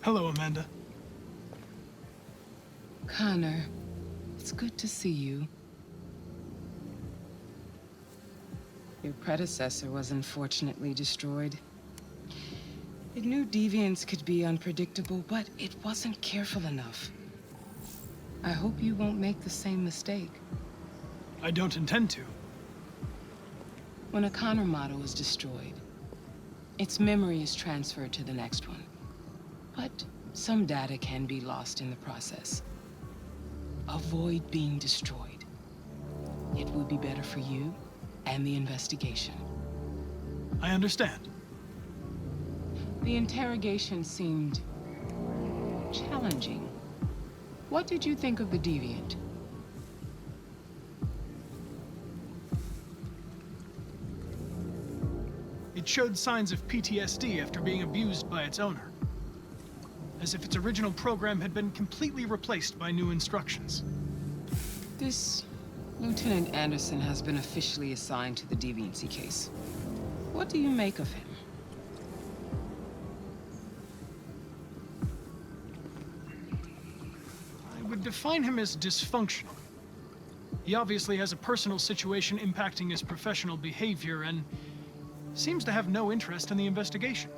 Hello, Amanda. Connor, it's good to see you. Your predecessor was unfortunately destroyed. It knew deviants could be unpredictable, but it wasn't careful enough. I hope you won't make the same mistake. I don't intend to. When a Connor model is destroyed, its memory is transferred to the next one. But some data can be lost in the process. Avoid being destroyed. It would be better for you and the investigation. I understand. The interrogation seemed challenging. What did you think of the deviant? It showed signs of PTSD after being abused by its owner. As if its original program had been completely replaced by new instructions. This Lieutenant Anderson has been officially assigned to the deviancy case. What do you make of him? I would define him as dysfunctional. He obviously has a personal situation impacting his professional behavior and seems to have no interest in the investigation.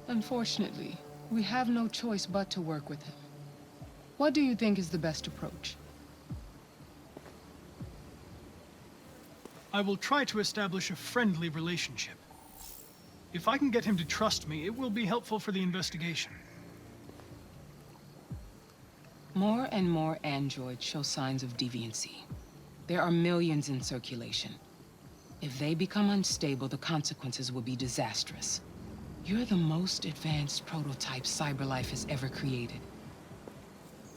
Unfortunately, we have no choice but to work with him. What do you think is the best approach? I will try to establish a friendly relationship. If I can get him to trust me, it will be helpful for the investigation. More and more androids show signs of deviancy. There are millions in circulation. If they become unstable, the consequences will be disastrous. You're the most advanced prototype cyberlife has ever created.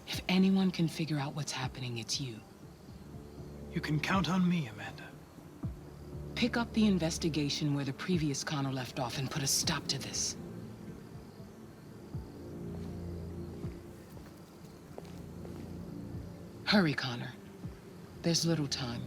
If anyone can figure out what's happening, it's you. You can count on me, Amanda. Pick up the investigation where the previous Connor left off and put a stop to this. Hurry, Connor. There's little time.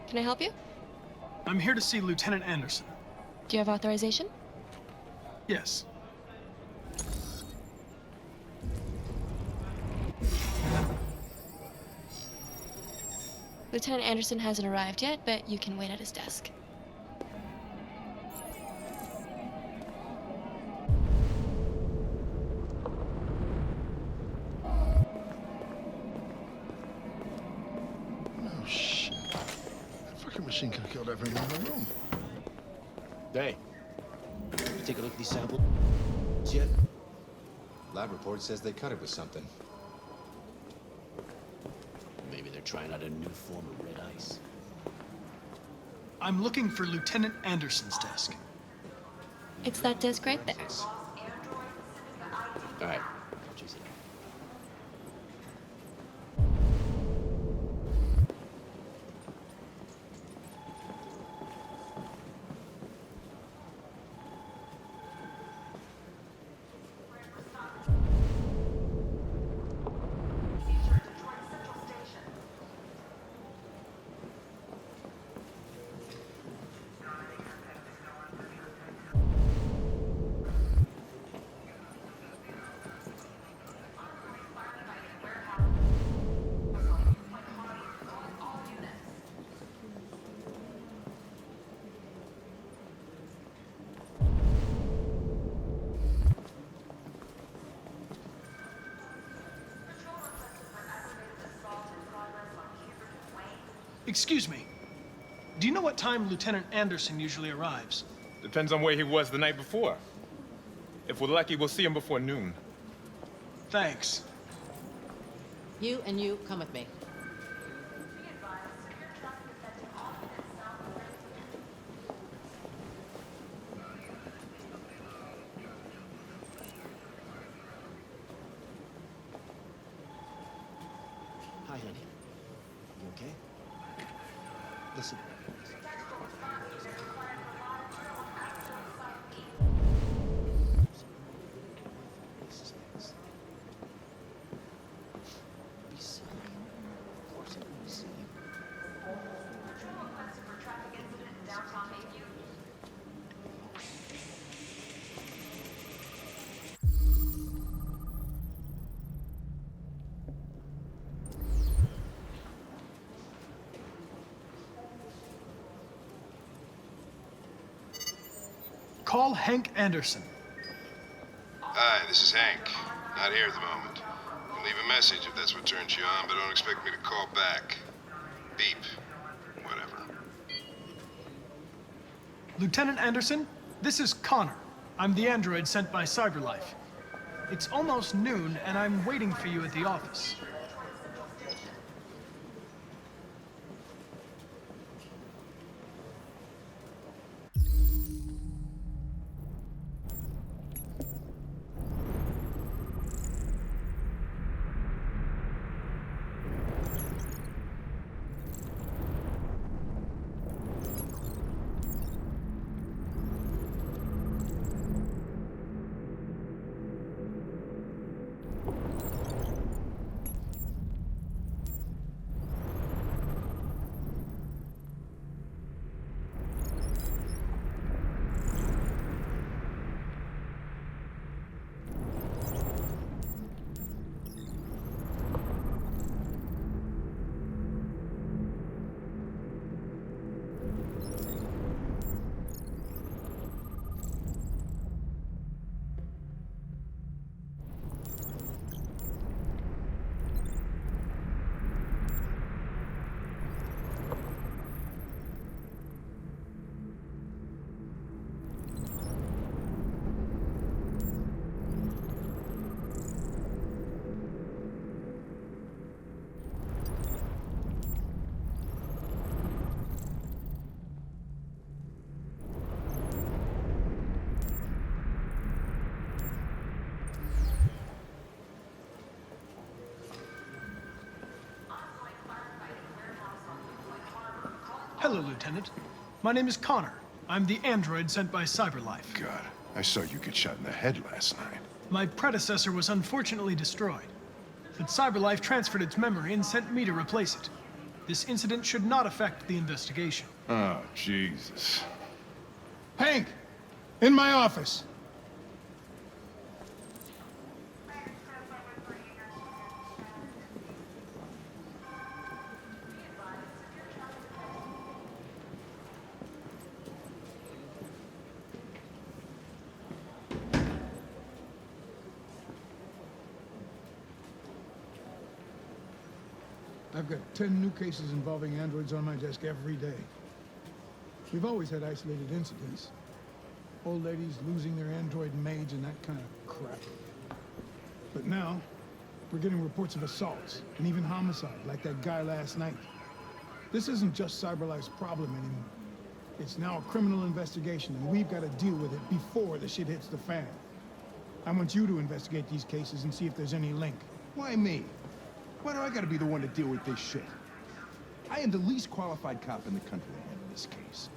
Can I help you? I'm here to see Lieutenant Anderson. Do you have authorization? Yes. Lieutenant Anderson hasn't arrived yet, but you can wait at his desk. Oh, shit. That fucking machine could have killed everyone in the room. Hey, you take a look at these samples yet? Lab report says they cut it with something. Maybe they're trying out a new form of red ice. I'm looking for Lieutenant Anderson's desk. It's that desk right there. All right, chase it. Excuse me. Do you know what time Lieutenant Anderson usually arrives? Depends on where he was the night before. If we're lucky, we'll see him before noon. Thanks. You and you come with me. Hi, honey. You okay? Listen. Be silly. Force it to see. Call Hank Anderson. Hi, this is Hank. Not here at the moment. You can leave a message if that's what turns you on, but don't expect me to call back. Beep. Whatever. Lieutenant Anderson, this is Connor. I'm the android sent by CyberLife. It's almost noon, and I'm waiting for you at the office. Hello, Lieutenant. My name is Connor. I'm the android sent by CyberLife. God, I saw you get shot in the head last night. My predecessor was unfortunately destroyed, but CyberLife transferred its memory and sent me to replace it. This incident should not affect the investigation. Oh, Jesus. Hank! In my office! I've got 10 new cases involving androids on my desk every day. We've always had isolated incidents. Old ladies losing their android maids and that kind of crap. But now, we're getting reports of assaults and even homicide, like that guy last night. This isn't just CyberLife's problem anymore. It's now a criminal investigation, and we've got to deal with it before the shit hits the fan. I want you to investigate these cases and see if there's any link. Why me? Why do I gotta be the one to deal with this shit? I am the least qualified cop in the country to handle this case.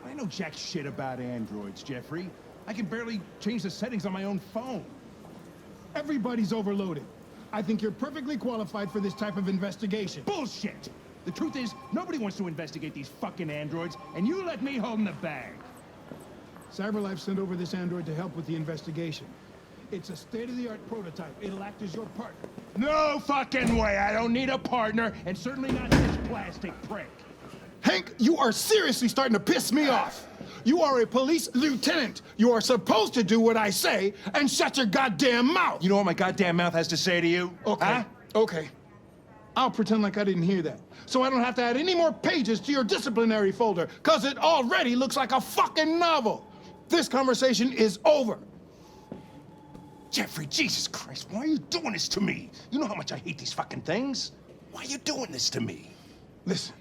I know jack shit about androids, Jeffrey. I can barely change the settings on my own phone. Everybody's overloaded. I think you're perfectly qualified for this type of investigation. Bullshit! The truth is, nobody wants to investigate these fucking androids, and you let me hold the bag. CyberLife sent over this android to help with the investigation. It's a state-of-the-art prototype. It'll act as your partner. No fucking way! I don't need a partner, and certainly not this plastic prick. Hank, you are seriously starting to piss me off. You are a police lieutenant. You are supposed to do what I say and shut your goddamn mouth. You know what my goddamn mouth has to say to you? Okay, Huh? okay. I'll pretend like I didn't hear that, so I don't have to add any more pages to your disciplinary folder, because it already looks like a fucking novel. This conversation is over. Jeffrey, Jesus Christ, why are you doing this to me? You know how much I hate these fucking things. Why are you doing this to me? Listen,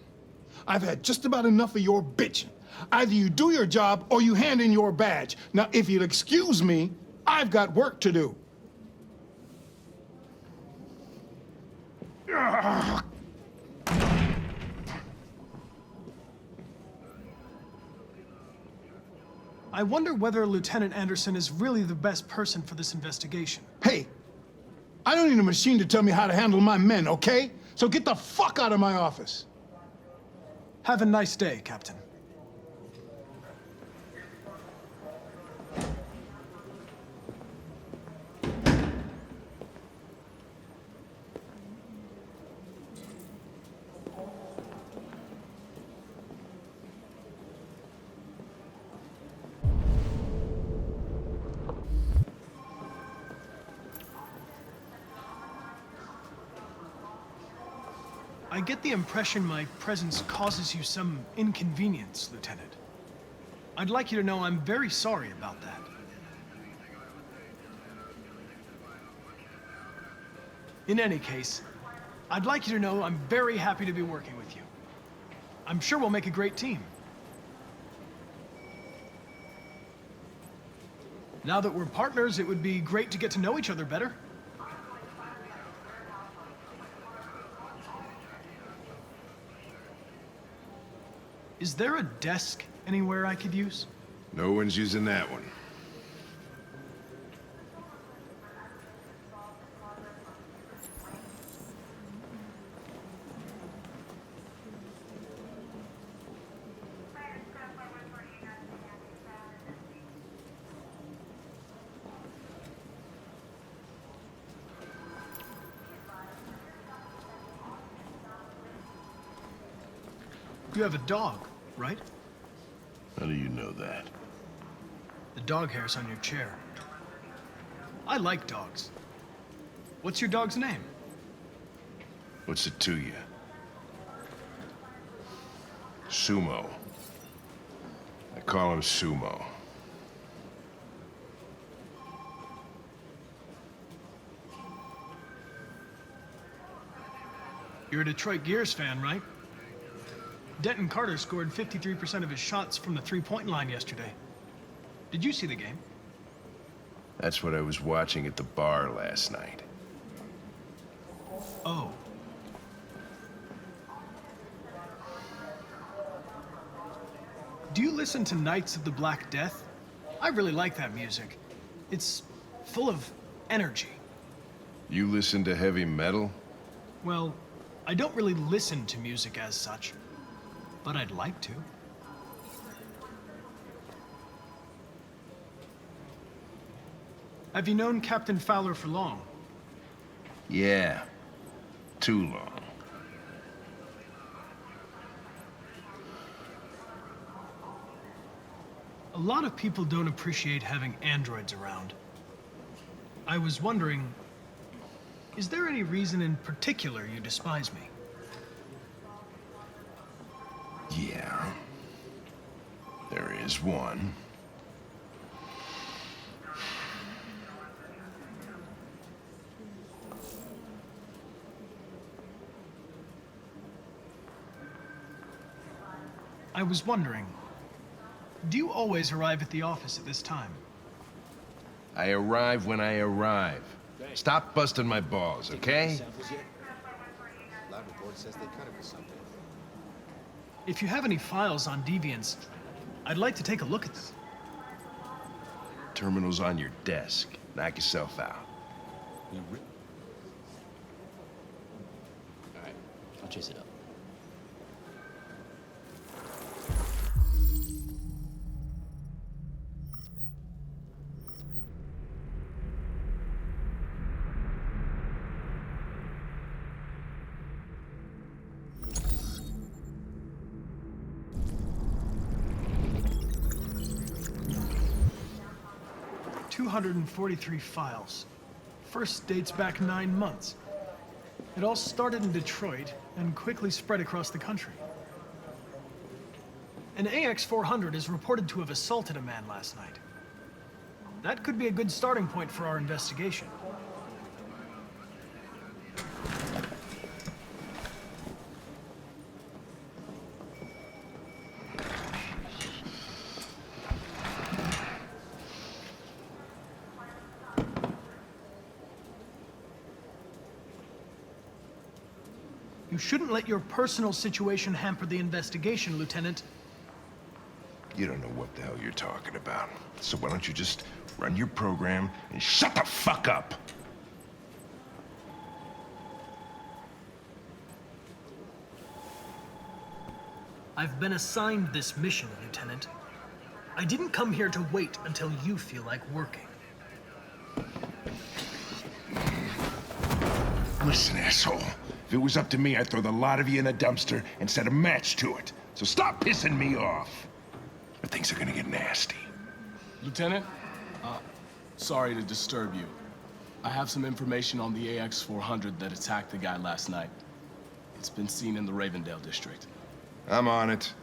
I've had just about enough of your bitching. Either you do your job or you hand in your badge. Now, if you'll excuse me, I've got work to do. I wonder whether Lieutenant Anderson is really the best person for this investigation. Hey, I don't need a machine to tell me how to handle my men, okay? So get the fuck out of my office. Have a nice day, Captain. I get the impression my presence causes you some inconvenience, Lieutenant. I'd like you to know I'm very sorry about that. In any case, I'd like you to know I'm very happy to be working with you. I'm sure we'll make a great team. Now that we're partners, it would be great to get to know each other better. Is there a desk anywhere I could use? No one's using that one. You have a dog, right? How do you know that? The dog hair's on your chair. I like dogs. What's your dog's name? What's it to you? Sumo. I call him Sumo. You're a Detroit Gears fan, right? Denton Carter scored 53% of his shots from the three-point line yesterday. Did you see the game? That's what I was watching at the bar last night. Oh. Do you listen to Knights of the Black Death? I really like that music. It's full of energy. You listen to heavy metal? Well, I don't really listen to music as such, but I'd like to. Have you known Captain Fowler for long? Yeah. Too long. A lot of people don't appreciate having androids around. I was wondering, is there any reason in particular you despise me? Yeah. There is one. I was wondering, do you always arrive at the office at this time? I arrive when I arrive. Stop busting my balls, okay? Samples yet? Lab report says they cut it with something. If you have any files on deviants, I'd like to take a look at them. Terminal's on your desk. Knock yourself out. All right, I'll chase it up. $243 files. First dates back 9 months. It all started in Detroit and quickly spread across the country. An AX-400 is reported to have assaulted a man last night. That could be a good starting point for our investigation. You shouldn't let your personal situation hamper the investigation, Lieutenant. You don't know what the hell you're talking about. So why don't you just run your program and shut the fuck up? I've been assigned this mission, Lieutenant. I didn't come here to wait until you feel like working. Listen, asshole. If it was up to me, I'd throw the lot of you in a dumpster and set a match to it. So stop pissing me off. Or things are gonna get nasty. Lieutenant, sorry to disturb you. I have some information on the AX-400 that attacked the guy last night. It's been seen in the Ravendale district. I'm on it.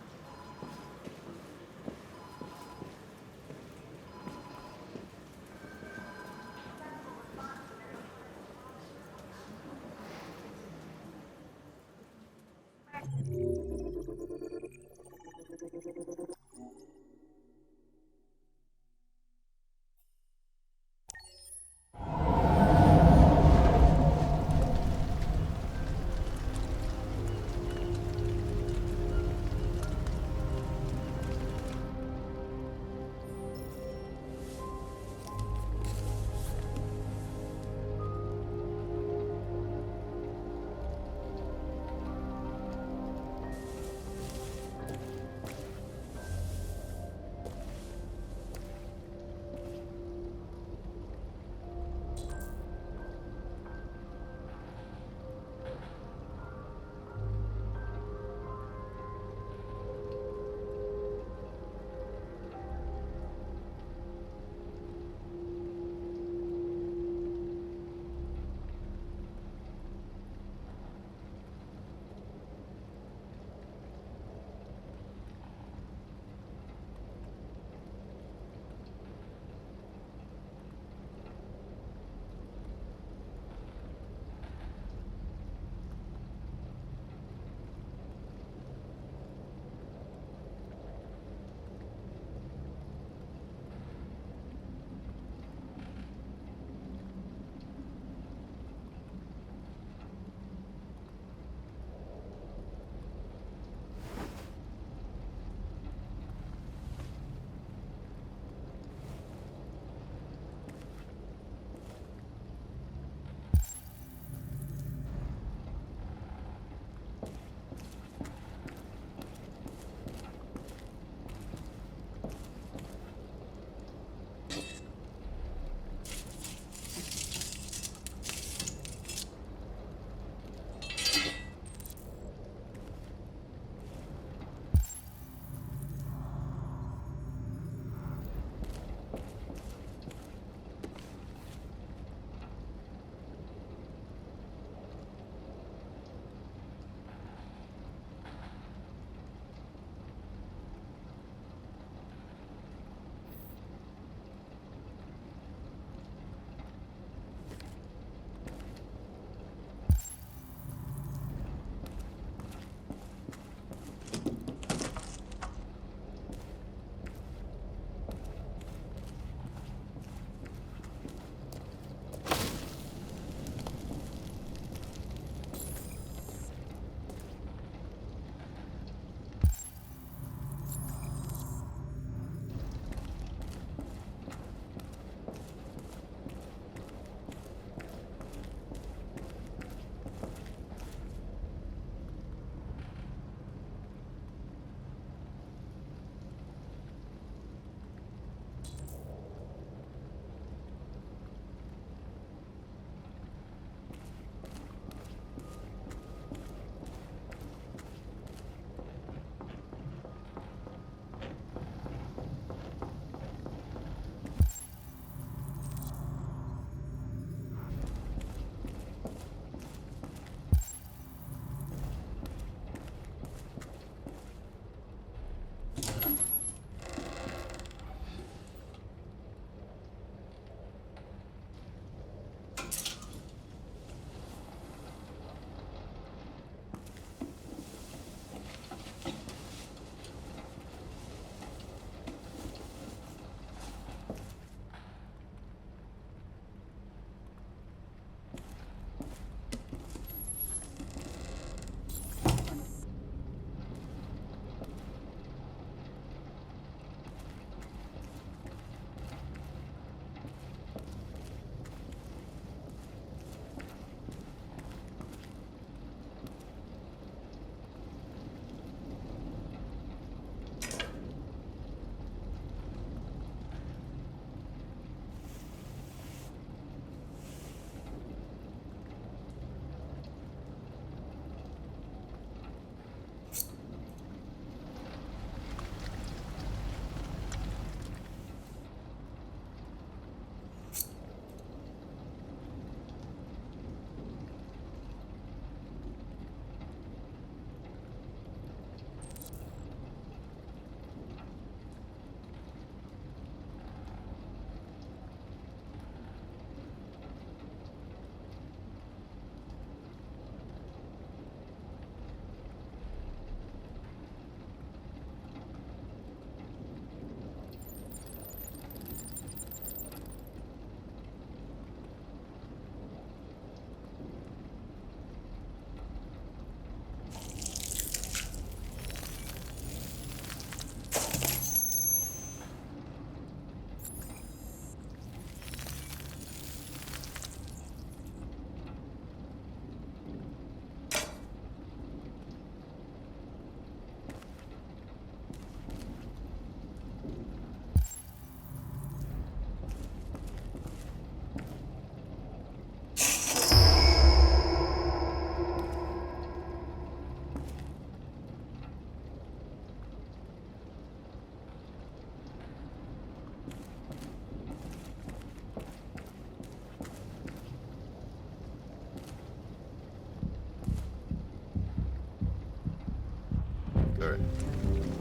All right.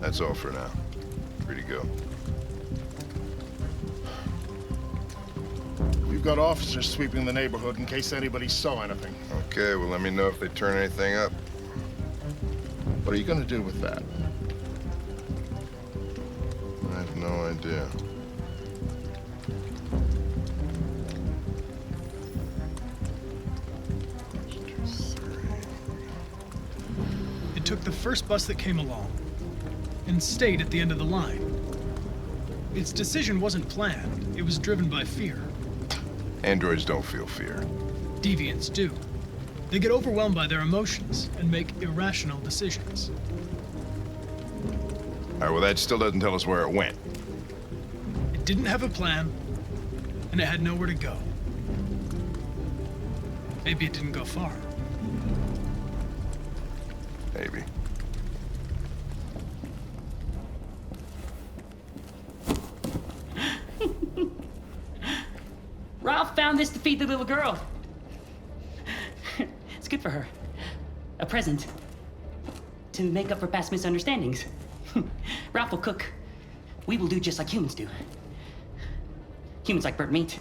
That's all for now. Free to go. We've got officers sweeping the neighborhood in case anybody saw anything. Okay, well, let me know if they turn anything up. What are you gonna do with that? I have no idea. It took the first bus that came along and stayed at the end of the line. Its decision wasn't planned. It was driven by fear. Androids don't feel fear. Deviants do. They get overwhelmed by their emotions and make irrational decisions. All right, well, that still doesn't tell us where it went. It didn't have a plan, and it had nowhere to go. Maybe it didn't go far. Maybe. Ralph found this to feed the little girl. It's good for her. A present. To make up for past misunderstandings. Ralph will cook. We will do just like humans do. Humans like burnt meat.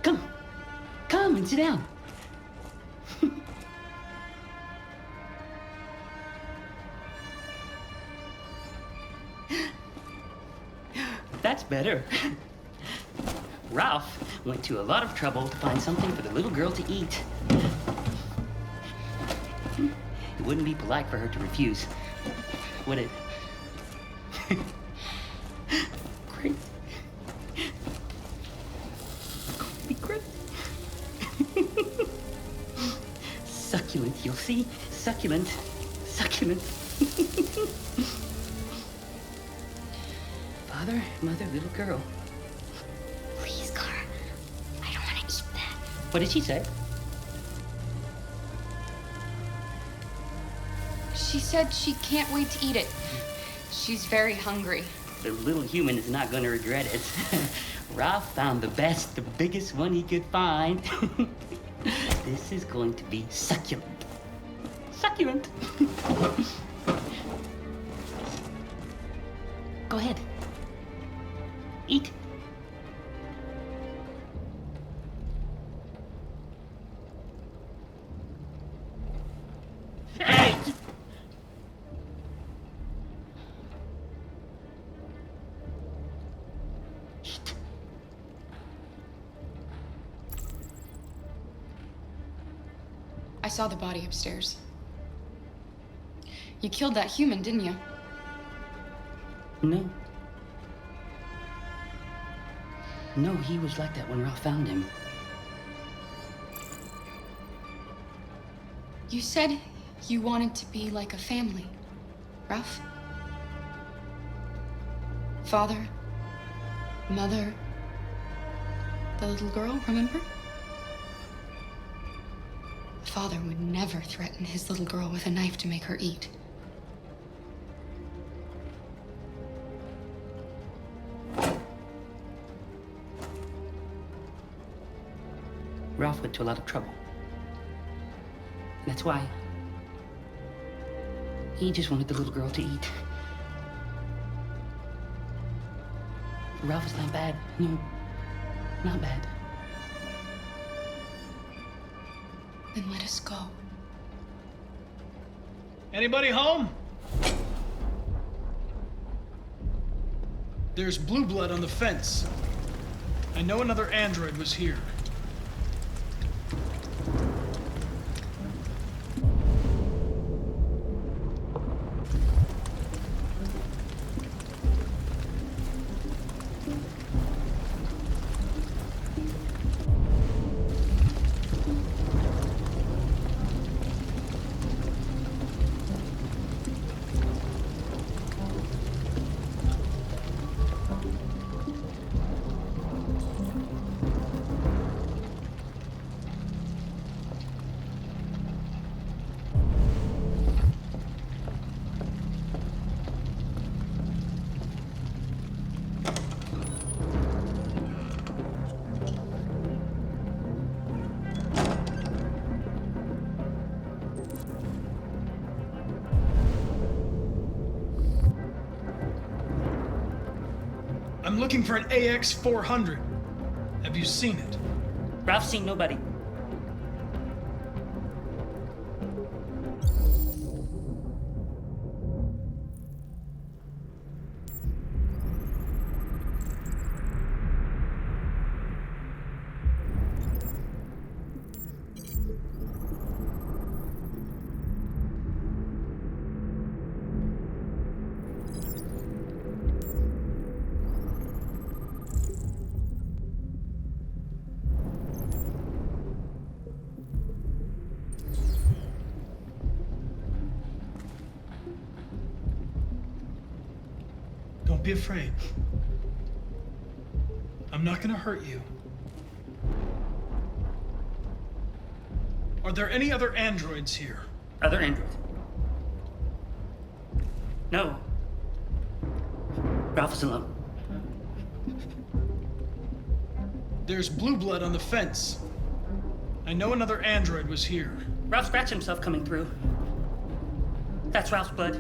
Come. Come and sit down. That's better. Ralph went to a lot of trouble to find something for the little girl to eat. It wouldn't be polite for her to refuse, would it? Great. Be great. Succulent, you'll see? Succulent. Succulent. Father, mother, little girl. Please, Clara. I don't want to eat that. What did she say? She said she can't wait to eat it. She's very hungry. The little human is not going to regret it. Ralph found the best, the biggest one he could find. This is going to be succulent. Succulent. Go ahead. Eat. Hey! Eat. I saw the body upstairs. You killed that human, didn't you? No. No, he was like that when Ralph found him. You said you wanted to be like a family, Ralph. Father, mother, the little girl, remember? Father would never threaten his little girl with a knife to make her eat. Ralph went to a lot of trouble. That's why he just wanted the little girl to eat. Ralph is not bad. No, not bad. Then let us go. Anybody home? There's blue blood on the fence. I know another android was here. I'm looking for an AX-400. Have you seen it? Ralph's seen nobody. Don't be afraid. I'm not gonna hurt you. Are there any other androids here? Other androids? No. Ralph is alone. There's blue blood on the fence. I know another android was here. Ralph scratched himself coming through. That's Ralph's blood.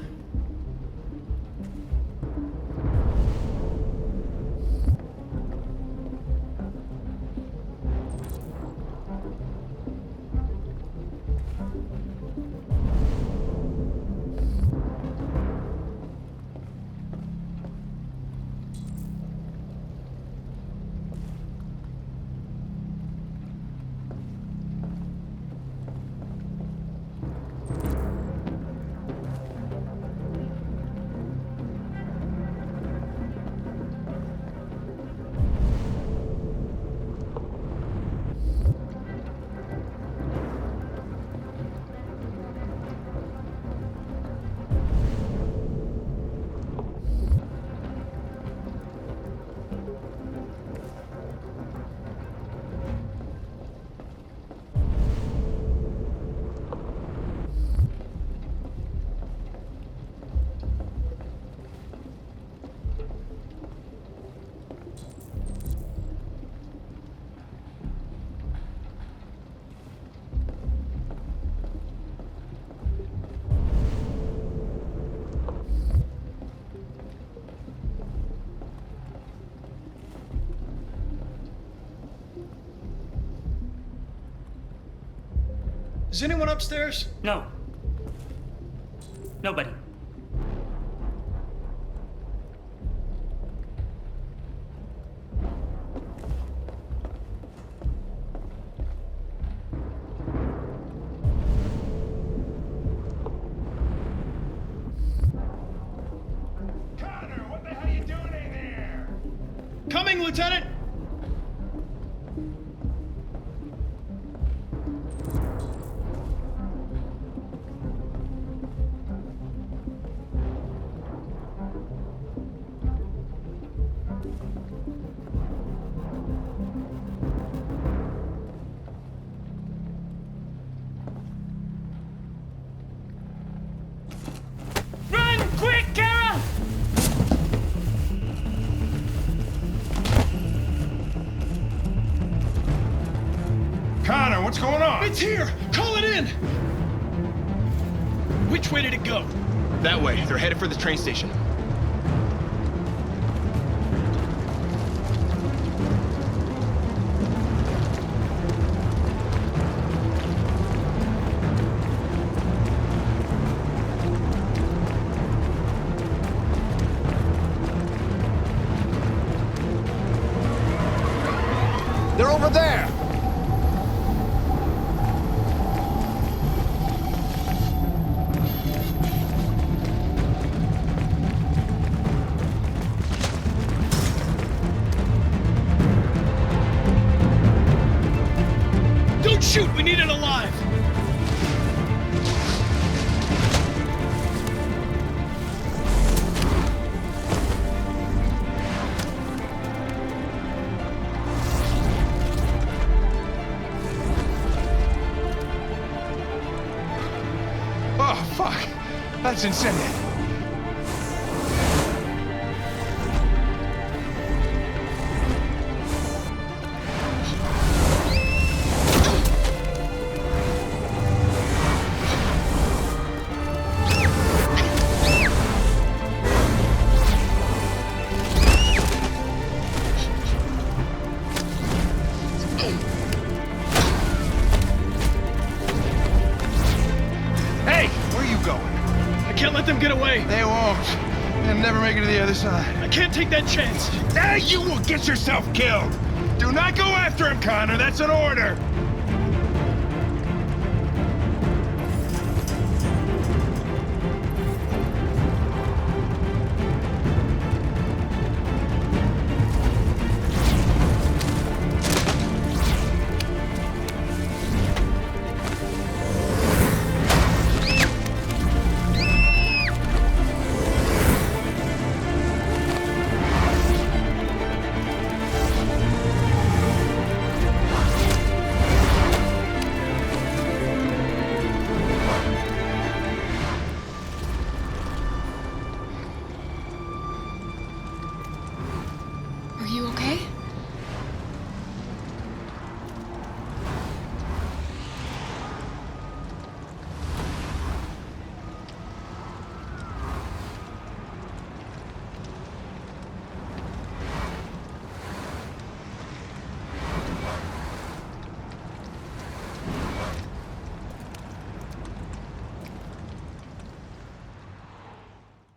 Is anyone upstairs? No. Nobody. Connor, what the hell are you doing in there? Coming, Lieutenant! Run! Quick, Kara! Connor, what's going on? It's here! Call it in! Which way did it go? That way. They're headed for the train station. They're over there! Don't shoot! We need it alive! Oh, fuck. That's incendiary. can't let them get away. They won't. They'll never make it to the other side. I can't take that chance. Now you will get yourself killed. Do not go after him, Connor. That's an order.